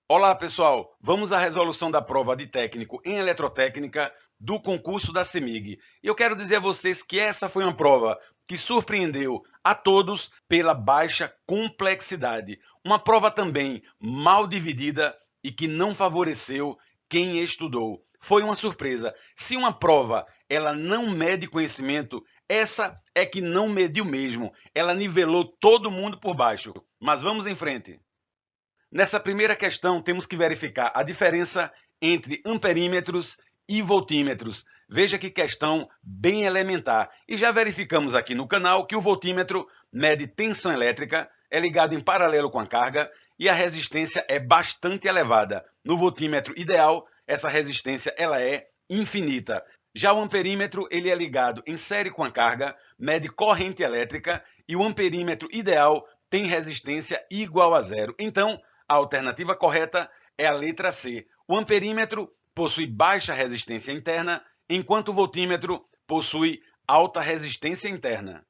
Olá, pessoal! Vamos à resolução da prova de técnico em eletrotécnica do concurso da CEMIG. Eu quero dizer a vocês que essa foi uma prova que surpreendeu a todos pela baixa complexidade. Uma prova também mal dividida e que não favoreceu quem estudou. Foi uma surpresa. Se uma prova ela não mede conhecimento, essa é que não mediu mesmo. Ela nivelou todo mundo por baixo. Mas vamos em frente. Nessa primeira questão, temos que verificar a diferença entre amperímetros e voltímetros. Veja que questão bem elementar. E já verificamos aqui no canal que o voltímetro mede tensão elétrica, é ligado em paralelo com a carga e a resistência é bastante elevada. No voltímetro ideal, essa resistência ela é infinita. Já o amperímetro ele é ligado em série com a carga, mede corrente elétrica e o amperímetro ideal tem resistência igual a zero. Então, a alternativa correta é a letra C. O amperímetro possui baixa resistência interna, enquanto o voltímetro possui alta resistência interna.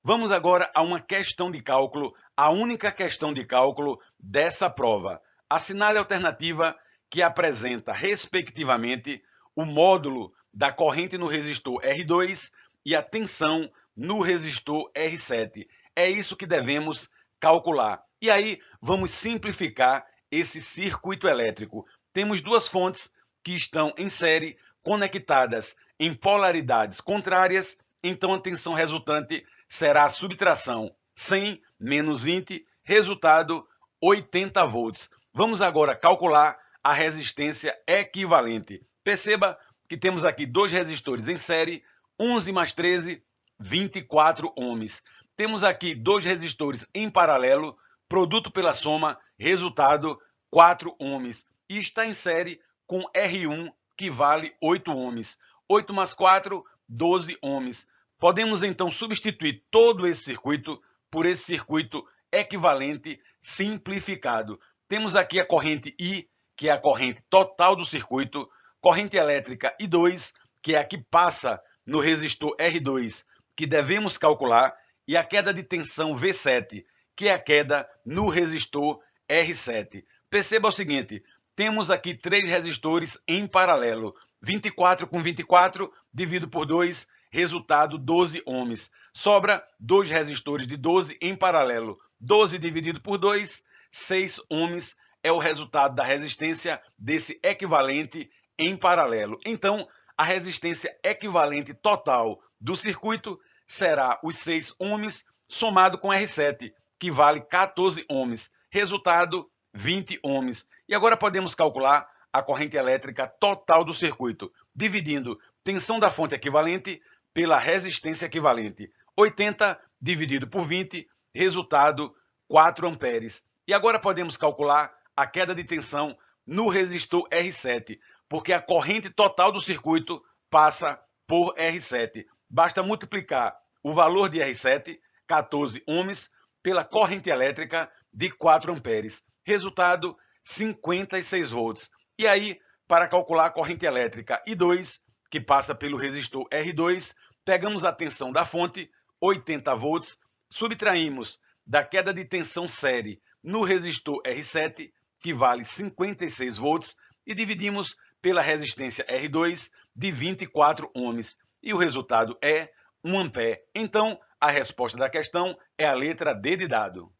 Vamos agora a uma questão de cálculo, a única questão de cálculo dessa prova. Assinale a alternativa que apresenta, respectivamente, o módulo da corrente no resistor R2 e a tensão no resistor R7. É isso que devemos calcular. E aí, vamos simplificar esse circuito elétrico. Temos duas fontes que estão em série, conectadas em polaridades contrárias, então a tensão resultante será a subtração 100 menos 20, resultado 80 volts. Vamos agora calcular a resistência equivalente. Perceba que temos aqui dois resistores em série, 11 mais 13, 24 ohms. Temos aqui dois resistores em paralelo, produto pela soma, resultado 4 ohms. E está em série com R1, que vale 8 ohms. 8 mais 4, 12 ohms. Podemos então substituir todo esse circuito por esse circuito equivalente simplificado. Temos aqui a corrente I, que é a corrente total do circuito, corrente elétrica I2, que é a que passa no resistor R2, que devemos calcular, e a queda de tensão V7, que é a queda no resistor R7. Perceba o seguinte, temos aqui três resistores em paralelo. 24 com 24, dividido por 2, resultado 12 ohms. Sobra dois resistores de 12 em paralelo. 12 dividido por 2, 6 ohms é o resultado da resistência desse equivalente em paralelo. Então, a resistência equivalente total do circuito será os 6 ohms somado com R7, que vale 14 ohms. Resultado, 20 ohms. E agora podemos calcular a corrente elétrica total do circuito, dividindo tensão da fonte equivalente pela resistência equivalente. 80 dividido por 20, resultado 4 amperes. E agora podemos calcular a queda de tensão no resistor R7, porque a corrente total do circuito passa por R7. Basta multiplicar o valor de R7, 14 ohms, pela corrente elétrica de 4 amperes. Resultado, 56 volts. E aí, para calcular a corrente elétrica I2, que passa pelo resistor R2, pegamos a tensão da fonte, 80 volts, subtraímos da queda de tensão série no resistor R7, que vale 56 volts, e dividimos pela resistência R2 de 24 ohms. E o resultado é 1 ampere. Então, a resposta da questão é a letra D de dado.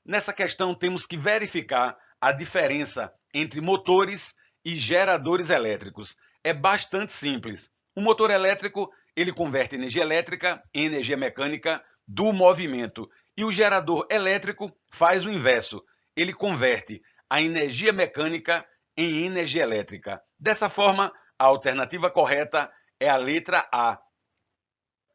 Nessa questão, temos que verificar a diferença entre motores e geradores elétricos. É bastante simples. O motor elétrico, ele converte energia elétrica em energia mecânica do movimento. E o gerador elétrico faz o inverso. Ele converte a energia mecânica em energia elétrica. Dessa forma, a alternativa correta é a letra A.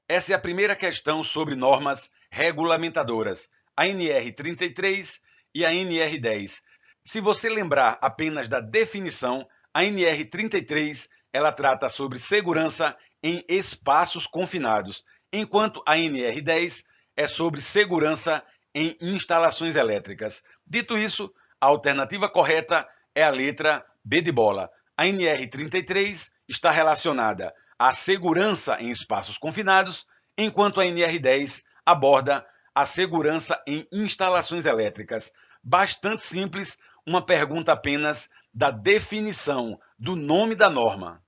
Essa é a primeira questão sobre normas regulamentadoras, a NR33 e a NR10. Se você lembrar apenas da definição, a NR33 ela trata sobre segurança em espaços confinados, enquanto a NR10 é sobre segurança em instalações elétricas. Dito isso, a alternativa correta é a letra B de bola. A NR33 está relacionada à segurança em espaços confinados, enquanto a NR10 aborda a segurança em instalações elétricas. Bastante simples, uma pergunta apenas da definição do nome da norma.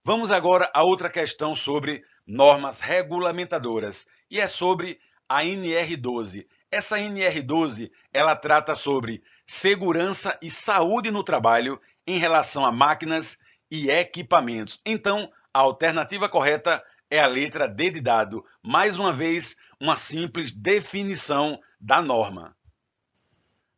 Vamos agora a outra questão sobre normas regulamentadoras, e é sobre a NR12. Essa NR12, ela trata sobre segurança e saúde no trabalho em relação a máquinas e equipamentos. Então, a alternativa correta é a letra D de dado. Mais uma vez, uma simples definição da norma.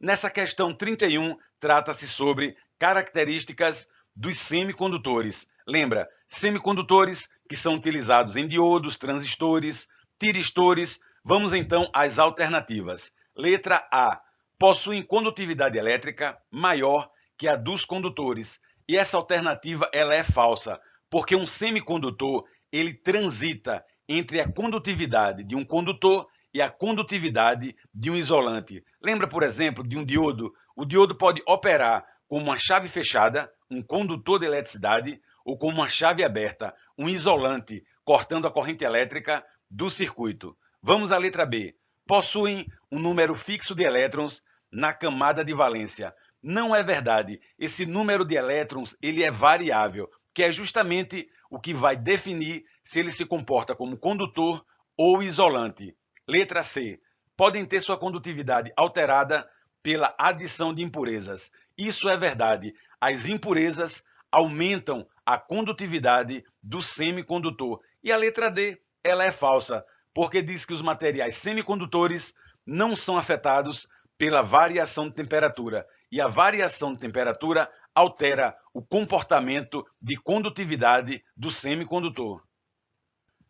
Nessa questão 31, trata-se sobre características dos semicondutores. Lembra, semicondutores que são utilizados em diodos, transistores, tiristores. Vamos então às alternativas. Letra A. Possuem condutividade elétrica maior que a dos condutores. E essa alternativa ela é falsa, porque um semicondutor ele transita entre a condutividade de um condutor e a condutividade de um isolante. Lembra, por exemplo, de um diodo? O diodo pode operar como uma chave fechada, um condutor de eletricidade, ou como uma chave aberta, um isolante, cortando a corrente elétrica do circuito. Vamos à letra B. Possuem um número fixo de elétrons na camada de valência. Não é verdade. Esse número de elétrons ele é variável, que é justamente o que vai definir se ele se comporta como condutor ou isolante. Letra C. Podem ter sua condutividade alterada pela adição de impurezas. Isso é verdade. As impurezas aumentam a condutividade do semicondutor. E a letra D, ela é falsa, porque diz que os materiais semicondutores não são afetados pela variação de temperatura. E a variação de temperatura altera o comportamento de condutividade do semicondutor.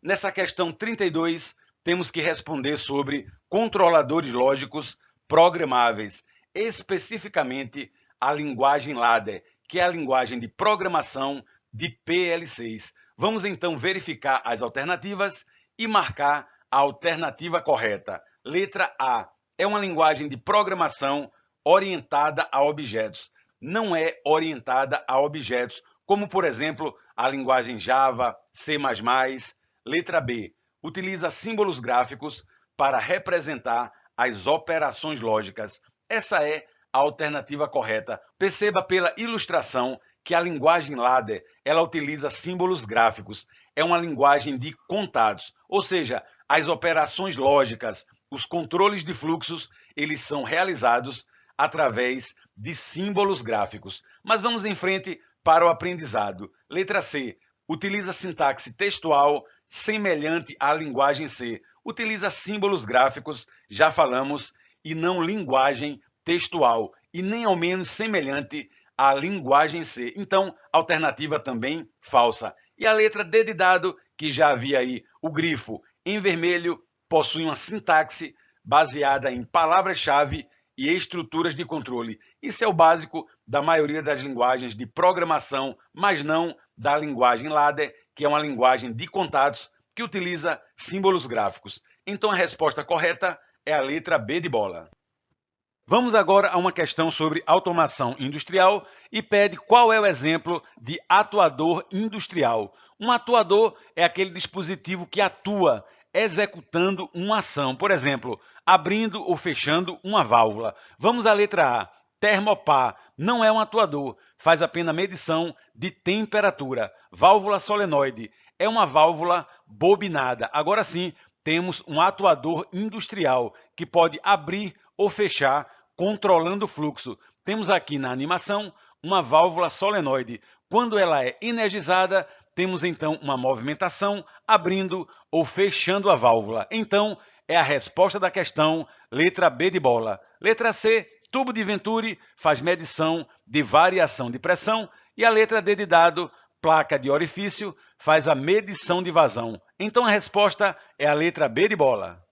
Nessa questão 32, temos que responder sobre controladores lógicos programáveis, especificamente a linguagem ladder, que é a linguagem de programação de PLCs. Vamos então verificar as alternativas e marcar a alternativa correta. Letra A. É uma linguagem de programação orientada a objetos. Não é orientada a objetos, como por exemplo a linguagem Java, C++. Letra B. Utiliza símbolos gráficos para representar as operações lógicas. Essa é a alternativa correta. Perceba pela ilustração que a linguagem ladder ela utiliza símbolos gráficos. É uma linguagem de contados, ou seja, as operações lógicas, os controles de fluxos, eles são realizados através de símbolos gráficos. Mas vamos em frente para o aprendizado. Letra C. Utiliza sintaxe textual semelhante à linguagem C. Utiliza símbolos gráficos, já falamos, e não linguagem textual, e nem ao menos semelhante à linguagem C. Então, alternativa também falsa. E a letra D de dado, que já havia aí o grifo em vermelho, possui uma sintaxe baseada em palavras-chave e estruturas de controle. Isso é o básico da maioria das linguagens de programação, mas não da linguagem ladder, que é uma linguagem de contatos que utiliza símbolos gráficos. Então a resposta correta é a letra B de bola. Vamos agora a uma questão sobre automação industrial e pede qual é o exemplo de atuador industrial. Um atuador é aquele dispositivo que atua executando uma ação, por exemplo, abrindo ou fechando uma válvula. Vamos à letra A. Termopar não é um atuador, faz apenas medição de temperatura. Válvula solenoide é uma válvula bobinada. Agora sim, temos um atuador industrial que pode abrir ou fechar controlando o fluxo. Temos aqui na animação uma válvula solenoide. Quando ela é energizada, temos então uma movimentação abrindo ou fechando a válvula. Então, é a resposta da questão, letra B de bola. Letra C, tubo de Venturi faz medição de variação de pressão. E a letra D de dado, placa de orifício, faz a medição de vazão. Então, a resposta é a letra B de bola.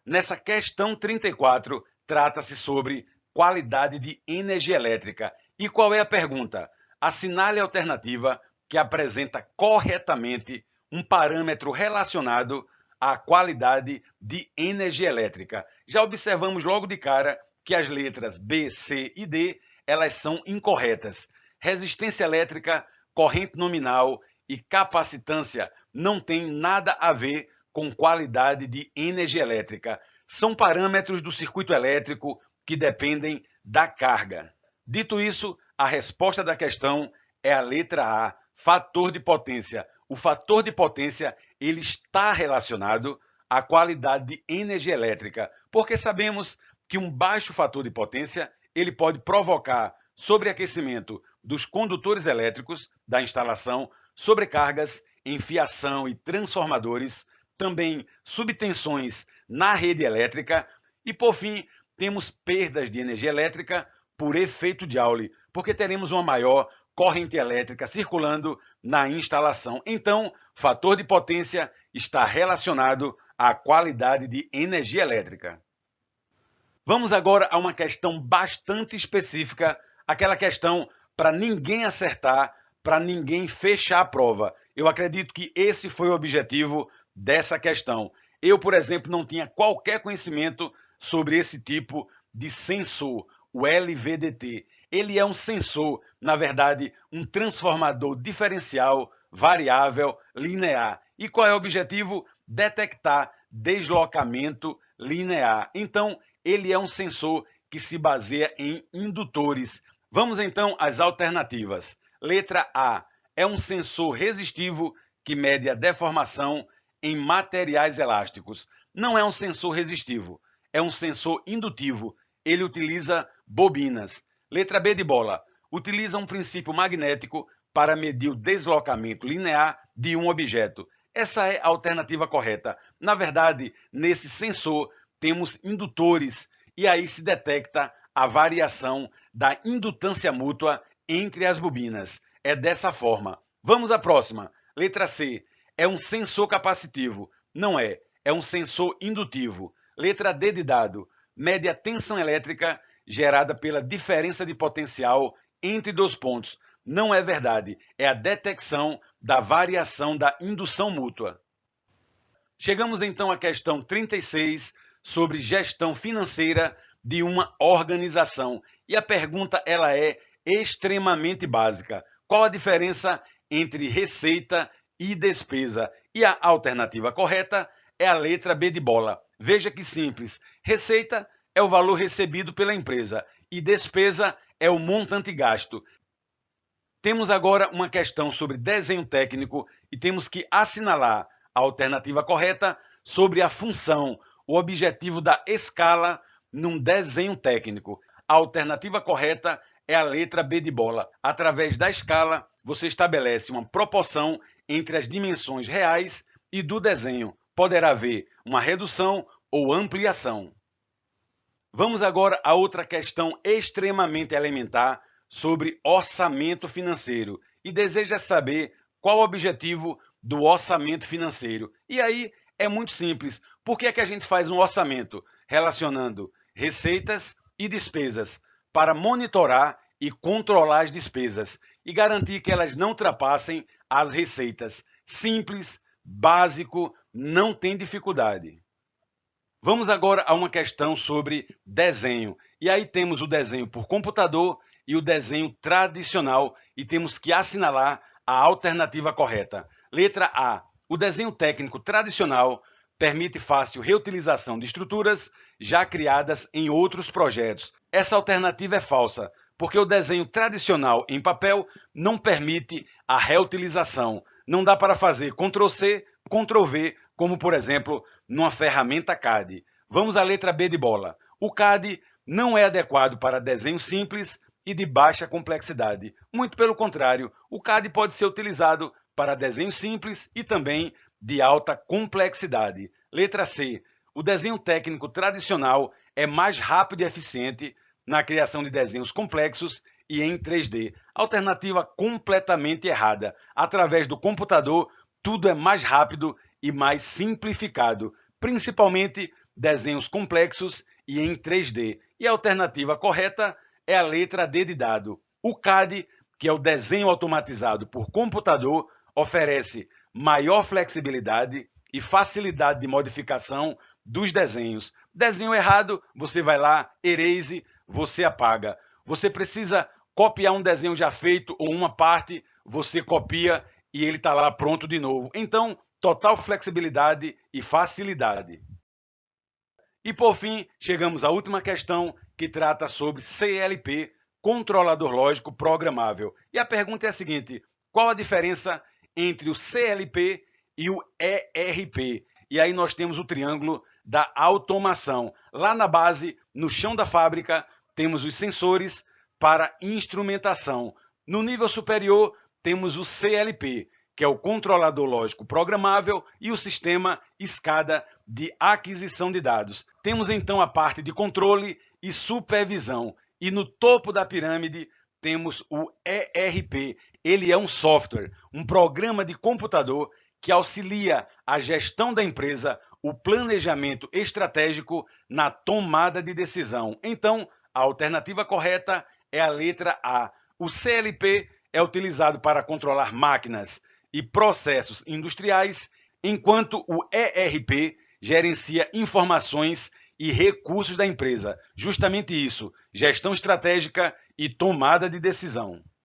Nessa questão 34, trata-se sobre qualidade de energia elétrica. E qual é a pergunta? Assinale a alternativa que apresenta corretamente um parâmetro relacionado à qualidade de energia elétrica. Já observamos logo de cara que as letras B, C e D, elas são incorretas. Resistência elétrica, corrente nominal e capacitância não têm nada a ver com qualidade de energia elétrica. São parâmetros do circuito elétrico que dependem da carga. Dito isso, a resposta da questão é a letra A, fator de potência. O fator de potência ele está relacionado à qualidade de energia elétrica, porque sabemos que um baixo fator de potência ele pode provocar sobreaquecimento dos condutores elétricos da instalação, sobrecargas em fiação e transformadores, também subtensões na rede elétrica e, por fim, temos perdas de energia elétrica por efeito de Joule, porque teremos uma maior corrente elétrica circulando na instalação. Então, fator de potência está relacionado à qualidade de energia elétrica. Vamos agora a uma questão bastante específica, aquela questão para ninguém acertar, para ninguém fechar a prova. Eu acredito que esse foi o objetivo dessa questão. Eu, por exemplo, não tinha qualquer conhecimento sobre esse tipo de sensor, o LVDT. Ele é um sensor, na verdade, um transformador diferencial variável linear. E qual é o objetivo? Detectar deslocamento linear. Então, ele é um sensor que se baseia em indutores. Vamos então às alternativas. Letra A é um sensor resistivo que mede a deformação em materiais elásticos. Não é um sensor resistivo, é um sensor indutivo. Ele utiliza bobinas. Letra B de bola. Utiliza um princípio magnético para medir o deslocamento linear de um objeto. Essa é a alternativa correta. Na verdade, nesse sensor temos indutores e aí se detecta a variação da indutância mútua entre as bobinas. É dessa forma. Vamos à próxima. Letra C. É um sensor capacitivo. Não é. É um sensor indutivo. Letra D de dado. Mede a tensão elétrica gerada pela diferença de potencial entre dois pontos. Não é verdade. É a detecção da variação da indução mútua. Chegamos então à questão 36 sobre gestão financeira de uma organização. E a pergunta ela é extremamente básica. Qual a diferença entre receita e despesa? E a alternativa correta é a letra B de bola. Veja que simples. Receita é o valor recebido pela empresa e despesa é o montante gasto. Temos agora uma questão sobre desenho técnico e temos que assinalar a alternativa correta sobre a função, o objetivo da escala num desenho técnico. A alternativa correta é a letra B de bola. Através da escala, você estabelece uma proporção entre as dimensões reais e do desenho. Poderá haver uma redução ou ampliação. Vamos agora a outra questão extremamente elementar sobre orçamento financeiro. E deseja saber qual o objetivo do orçamento financeiro. E aí é muito simples. Por que é que a gente faz um orçamento relacionando receitas e despesas? Para monitorar e controlar as despesas e garantir que elas não ultrapassem as receitas. Simples, básico, não tem dificuldade. Vamos agora a uma questão sobre desenho. E aí temos o desenho por computador e o desenho tradicional e temos que assinalar a alternativa correta. Letra A. O desenho técnico tradicional permite fácil reutilização de estruturas já criadas em outros projetos. Essa alternativa é falsa, porque o desenho tradicional em papel não permite a reutilização. Não dá para fazer Ctrl+C, Ctrl+V, como por exemplo numa ferramenta CAD. Vamos à letra B de bola. O CAD não é adequado para desenho simples e de baixa complexidade. Muito pelo contrário, o CAD pode ser utilizado para desenho simples e também de alta complexidade. Letra C. O desenho técnico tradicional é mais rápido e eficiente na criação de desenhos complexos e em 3D. Alternativa completamente errada. Através do computador, tudo é mais rápido e mais simplificado, principalmente desenhos complexos e em 3D. E a alternativa correta é a letra D de dado. O CAD, que é o desenho automatizado por computador, oferece maior flexibilidade e facilidade de modificação dos desenhos. Desenho errado, você vai lá, erase, você apaga. Você precisa copiar um desenho já feito ou uma parte, você copia e ele está lá pronto de novo. Então, total flexibilidade e facilidade. E por fim, chegamos à última questão, que trata sobre CLP, Controlador Lógico Programável. E a pergunta é a seguinte: qual a diferença entre o CLP e o ERP? E aí nós temos o triângulo da automação. Lá na base, no chão da fábrica, temos os sensores para instrumentação. No nível superior, temos o CLP, que é o Controlador Lógico Programável, e o sistema SCADA de aquisição de dados. Temos então a parte de controle e supervisão. E no topo da pirâmide temos o ERP. Ele é um software, um programa de computador que auxilia a gestão da empresa, o planejamento estratégico na tomada de decisão. Então, a alternativa correta é a letra A. O CLP é utilizado para controlar máquinas e processos industriais, enquanto o ERP gerencia informações e recursos da empresa. Justamente isso, gestão estratégica e tomada de decisão.